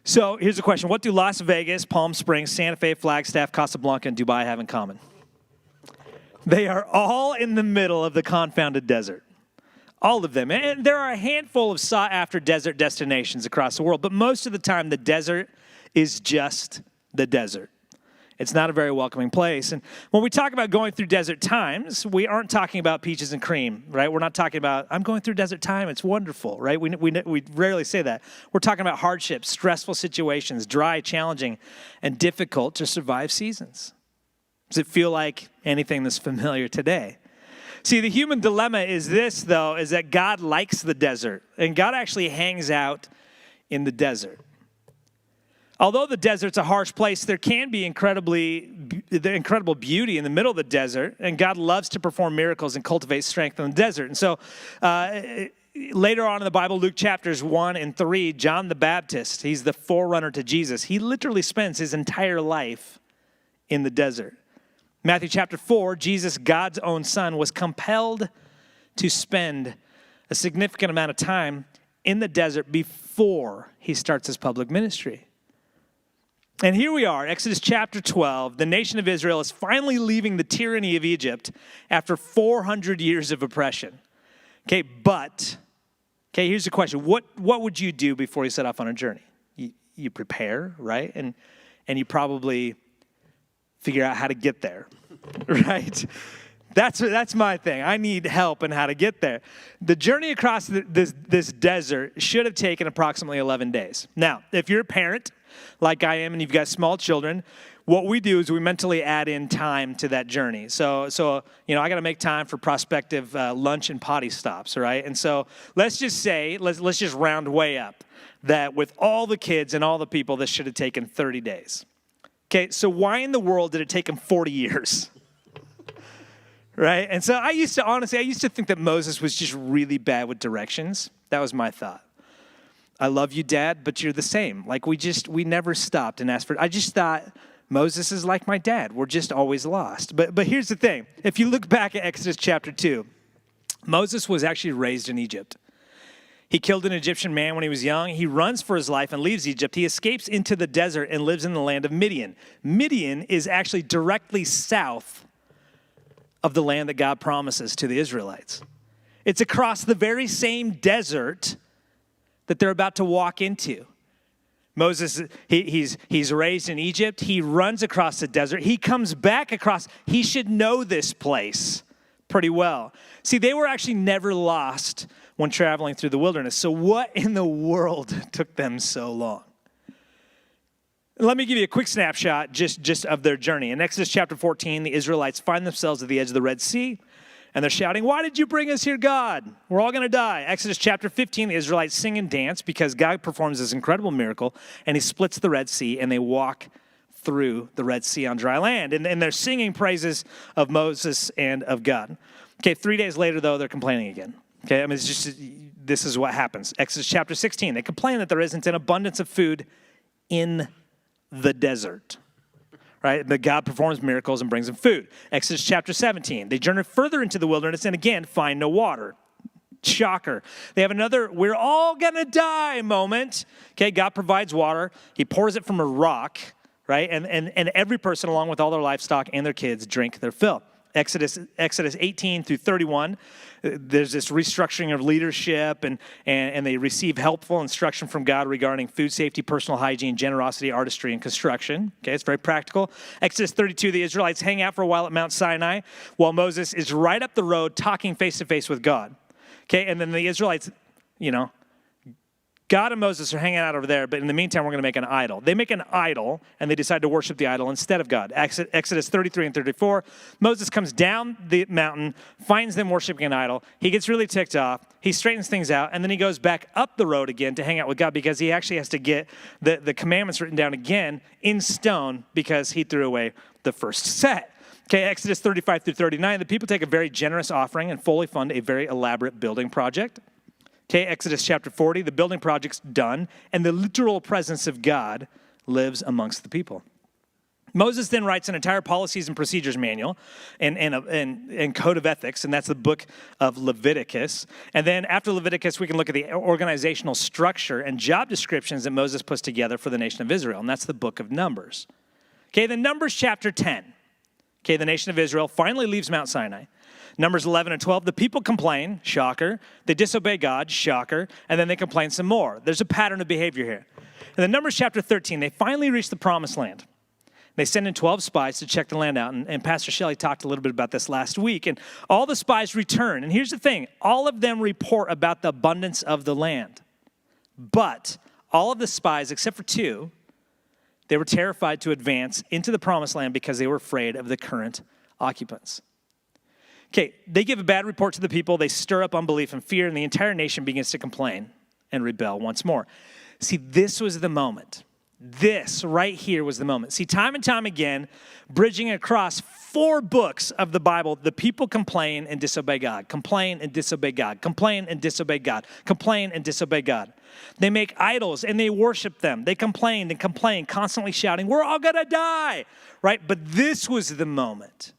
So here's a question. What do Las Vegas, Palm Springs, Santa Fe, Flagstaff, Casablanca, and Dubai have in common? They are all in the middle of the confounded desert. All of them. And there are a handful of sought-after desert destinations across the world, but most of the time the desert is just the desert. It's not a very welcoming place. And when we talk about going through desert times, we aren't talking about peaches and cream, right? We're not talking about, I'm going through desert time, it's wonderful, right? We rarely say that. We're talking about hardships, stressful situations, dry, challenging, and difficult to survive seasons. Does it feel like anything that's familiar today? See, the human dilemma is this, though, is that God likes the desert, and God actually hangs out in the desert. Although the desert's a harsh place, there can be incredible beauty in the middle of the desert, and God loves to perform miracles and cultivate strength in the desert. And so later on in the Bible, Luke chapters 1 and 3, John the Baptist, he's the forerunner to Jesus. He literally spends his entire life in the desert. Matthew chapter 4, Jesus, God's own son, was compelled to spend a significant amount of time in the desert before he starts his public ministry. And here we are, Exodus chapter 12. The nation of Israel is finally leaving the tyranny of Egypt after 400 years of oppression. Okay, here's the question. What would you do before you set off on a journey? You prepare, right? And you probably figure out how to get there, right? That's my thing. I need help in how to get there. The journey across this desert should have taken approximately 11 days. Now, if you're a parent, like I am, and you've got small children, what we do is we mentally add in time to that journey. So I got to make time for prospective lunch and potty stops, right? And so let's just say, let's just round way up, that with all the kids and all the people, this should have taken 30 days. Okay, so why in the world did it take them 40 years? Right? And so I used to think that Moses was just really bad with directions. That was my thought. I love you, Dad, but you're the same. Like we never stopped and asked for it. I just thought Moses is like my dad. We're just always lost. But here's the thing. If you look back at Exodus chapter 2, Moses was actually raised in Egypt. He killed an Egyptian man when he was young. He runs for his life and leaves Egypt. He escapes into the desert and lives in the land of Midian. Midian is actually directly south of the land that God promises to the Israelites. It's across the very same desert that they're about to walk into. Moses, he's raised in Egypt. He runs across the desert. He comes back across. He should know this place pretty well. See, they were actually never lost when traveling through the wilderness. So what in the world took them so long? Let me give you a quick snapshot just of their journey. In Exodus chapter 14, the Israelites find themselves at the edge of the Red Sea. And they're shouting, "Why did you bring us here, God? We're all going to die." Exodus chapter 15, the Israelites sing and dance because God performs this incredible miracle, and he splits the Red Sea, and they walk through the Red Sea on dry land. And they're singing praises of Moses and of God. Okay, 3 days later, though, they're complaining again. Okay, I mean, this is what happens. Exodus chapter 16, they complain that there isn't an abundance of food in the desert. Right? But God performs miracles and brings them food. Exodus chapter 17. They journey further into the wilderness and again find no water. Shocker. They have another "we're all gonna die" moment. Okay, God provides water. He pours it from a rock, right? And every person, along with all their livestock and their kids, drink their fill. Exodus 18 through 31, there's this restructuring of leadership, and they receive helpful instruction from God regarding food safety, personal hygiene, generosity, artistry, and construction. Okay, it's very practical. Exodus 32, the Israelites hang out for a while at Mount Sinai while Moses is right up the road talking face-to-face with God. Okay, and then the Israelites, God and Moses are hanging out over there, but in the meantime, we're going to make an idol. They make an idol, and they decide to worship the idol instead of God. Exodus 33 and 34, Moses comes down the mountain, finds them worshiping an idol. He gets really ticked off. He straightens things out, and then he goes back up the road again to hang out with God because he actually has to get the commandments written down again in stone because he threw away the first set. Okay, Exodus 35 through 39, the people take a very generous offering and fully fund a very elaborate building project. Okay, Exodus chapter 40, the building project's done, and the literal presence of God lives amongst the people. Moses then writes an entire policies and procedures manual and code of ethics, and that's the book of Leviticus. And then after Leviticus, we can look at the organizational structure and job descriptions that Moses puts together for the nation of Israel, and that's the book of Numbers. Okay, then Numbers chapter 10. Okay, the nation of Israel finally leaves Mount Sinai. Numbers 11 and 12, the people complain, shocker. They disobey God, shocker. And then they complain some more. There's a pattern of behavior here. And then Numbers chapter 13, they finally reach the promised land. They send in 12 spies to check the land out. And Pastor Shelley talked a little bit about this last week. And all the spies return. And here's the thing. All of them report about the abundance of the land. But all of the spies, except for 2, they were terrified to advance into the promised land because they were afraid of the current occupants. Okay, they give a bad report to the people. They stir up unbelief and fear, and the entire nation begins to complain and rebel once more. See, this was the moment. This right here was the moment. See, time and time again, bridging across 4 books of the Bible, the people complain and disobey God, complain and disobey God, complain and disobey God, complain and disobey God. They make idols and they worship them. They complained and complain, constantly shouting, we're all gonna die, right? But this was the moment,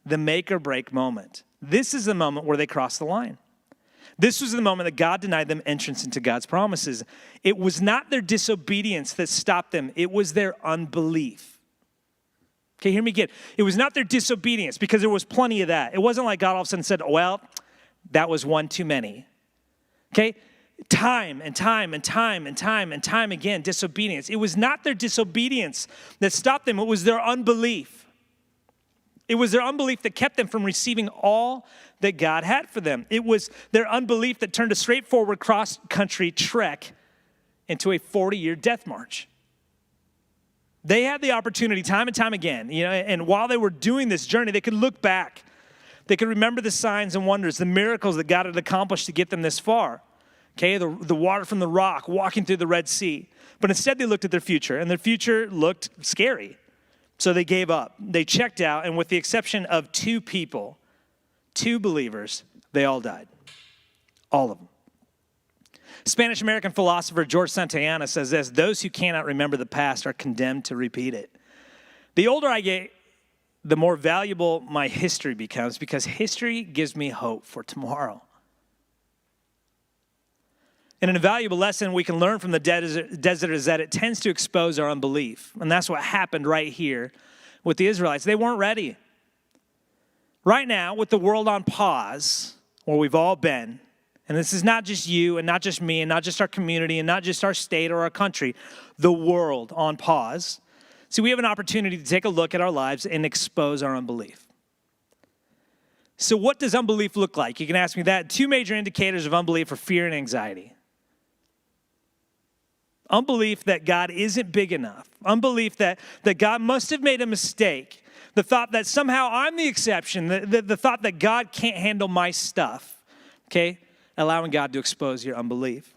the make or break moment. This is the moment where they crossed the line. This was the moment that God denied them entrance into God's promises. It was not their disobedience that stopped them. It was their unbelief. Okay, hear me again. It was not their disobedience, because there was plenty of that. It wasn't like God all of a sudden said, well, that was one too many. Okay, time and time and time and time and time again, disobedience. It was not their disobedience that stopped them. It was their unbelief. It was their unbelief that kept them from receiving all that God had for them. It was their unbelief that turned a straightforward cross-country trek into a 40-year death march. They had the opportunity time and time again, and while they were doing this journey, they could look back. They could remember the signs and wonders, the miracles that God had accomplished to get them this far. Okay, the water from the rock, walking through the Red Sea. But instead they looked at their future, and their future looked scary. So they gave up. They checked out, and with the exception of 2 people, 2 believers, they all died. All of them. Spanish-American philosopher George Santayana says this: those who cannot remember the past are condemned to repeat it. The older I get, the more valuable my history becomes, because history gives me hope for tomorrow. And an invaluable lesson we can learn from the desert is that it tends to expose our unbelief. And that's what happened right here with the Israelites. They weren't ready. Right now, with the world on pause, where we've all been, and this is not just you and not just me and not just our community and not just our state or our country, the world on pause. See, we have an opportunity to take a look at our lives and expose our unbelief. So what does unbelief look like? You can ask me that. 2 major indicators of unbelief are fear and anxiety. Unbelief that God isn't big enough. Unbelief that God must have made a mistake. The thought that somehow I'm the exception. The thought that God can't handle my stuff. Okay? Allowing God to expose your unbelief.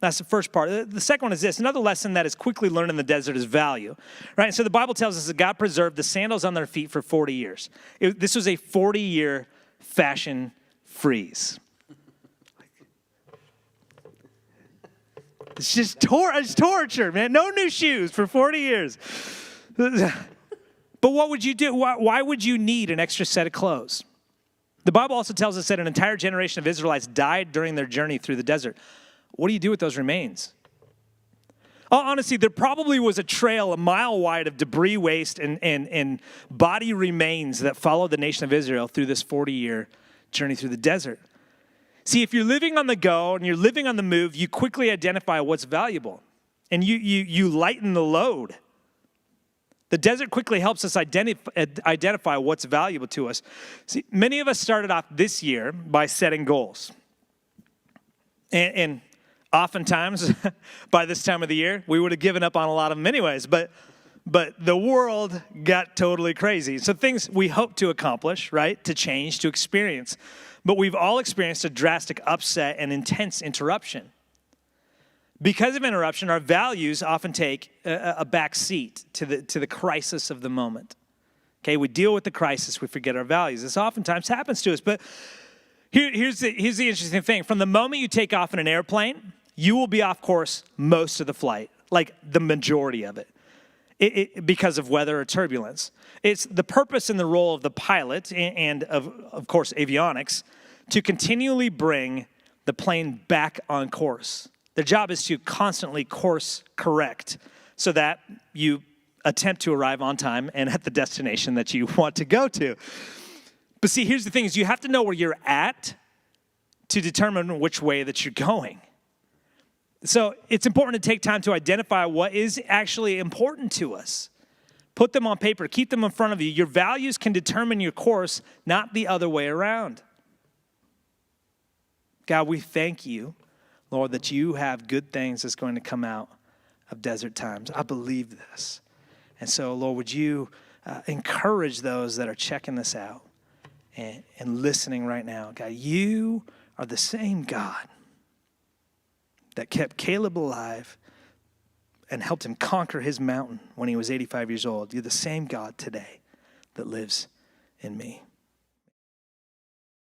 That's the first part. The second one is this. Another lesson that is quickly learned in the desert is value. Right? So the Bible tells us that God preserved the sandals on their feet for 40 years. This was a 40-year fashion freeze. It's just it's torture, man. No new shoes for 40 years. But what would you do? Why would you need an extra set of clothes? The Bible also tells us that an entire generation of Israelites died during their journey through the desert. What do you do with those remains? Honestly, there probably was a trail a mile wide of debris, waste, and body remains that followed the nation of Israel through this 40-year journey through the desert. See, if you're living on the go and you're living on the move, you quickly identify what's valuable, and you lighten the load. The desert quickly helps us identify what's valuable to us. See, many of us started off this year by setting goals. And oftentimes, by this time of the year, we would have given up on a lot of them anyways. But the world got totally crazy. So things we hope to accomplish, right, to change, to experience. But we've all experienced a drastic upset and intense interruption. Because of interruption, our values often take a back seat to the crisis of the moment. Okay, we deal with the crisis, we forget our values. This oftentimes happens to us. But Here's the interesting thing. From the moment you take off in an airplane, you will be off course most of the flight, like the majority of it, because of weather or turbulence. It's the purpose and the role of the pilot and of course, avionics to continually bring the plane back on course. Their job is to constantly course correct so that you attempt to arrive on time and at the destination that you want to go to. But see, here's the thing, is you have to know where you're at to determine which way that you're going. So it's important to take time to identify what is actually important to us. Put them on paper, keep them in front of you. Your values can determine your course, not the other way around. God, we thank you, Lord, that you have good things that's going to come out of desert times. I believe this. And so, Lord, would you encourage those that are checking this out and listening right now. God, you are the same God that kept Caleb alive and helped him conquer his mountain when he was 85 years old. You're the same God today that lives in me.